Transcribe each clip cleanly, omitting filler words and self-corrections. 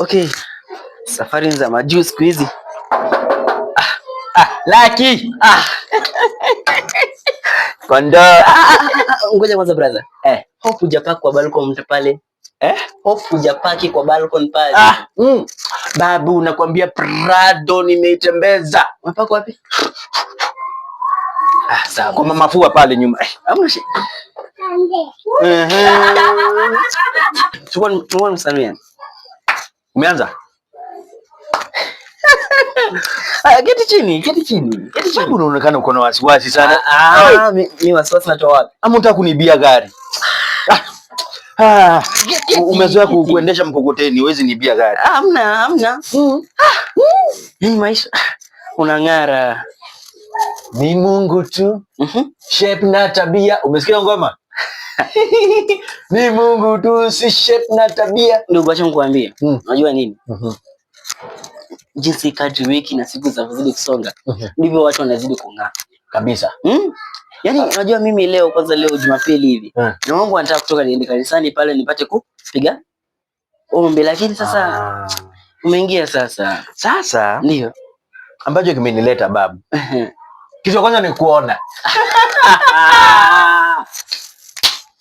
Okay. Safari za majuu siku hizi. Lucky. Kondo. Ngoja kwanza brother. Hope hujapaki kwa balcony pale. Hope hujapaki kwa balcony pale. Babu nakwambia Prado nimeitembeza. Unapaka wapi? Sawa. Kwa mafua pale nyuma. Hamna shida. Chukua msalimia. Umeanza? Keti chini. Sababu unaonekana uko na wasiwasi sana. Mimi wasiwasi natoa wapi? Ama unataka kunibia gari? Umezoea kuendesha mkokoteni, huwezi nibia gari. Hamna. Mimi maisha unang'ara. Ni Mungu tu. Shape na tabia. Umesikia ngoma? Ni Mungu tu, si shape na tabia. Ndugu, acha nikwambie. Unajua nini? Jinsi kadri wiki na siku zinazozidi kusonga, ndivyo watu wanazidi kung'aa. Kabisa. Yaani unajua mimi leo Jumapili hivi. Na Mungu anataka kutoka niende kanisani pale nipate kupiga ombi, lakini sasa umeingia sasa. Sasa ndio ambacho kimenileta babu. Kitu cha kwanza ni kuona.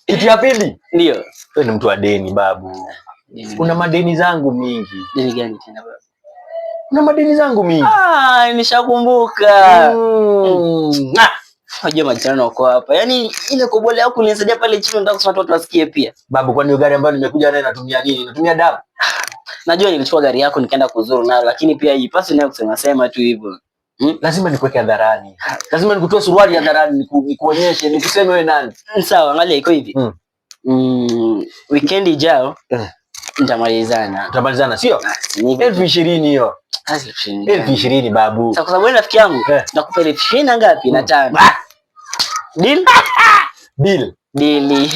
Kitu ya pili ndio wewe ni mtu wa deni babu. Una madeni zangu mingi. Deni gani tena babu? Una madeni zangu mingi. Nishakumbuka. Unajua majirani wako hapa. Yaani ile kobole yako ulinisaidia pale chini, nataka kusema watu wasikie pia. Babu, kwani gari ambayo nimekuja nayo natumia nini? Natumia damu. Najua nilichukua gari yako nikaenda kuzuru nayo, lakini pia ipasi nayo kusema tu hivyo. Lazima nikuweke hadharani. Lazima nikutoe suruali hadharani nikuonyeshe, nikuseme wewe nani. Sawa, angalia iko hivi. Weekend ijayo nitamalizana. Tutamalizana sio? 2020 hiyo. 2020 babu. Sasa kwa sababu wewe rafiki yangu, nakupa 2020 na ngapi? Na 5. Deal? Deal. Deal.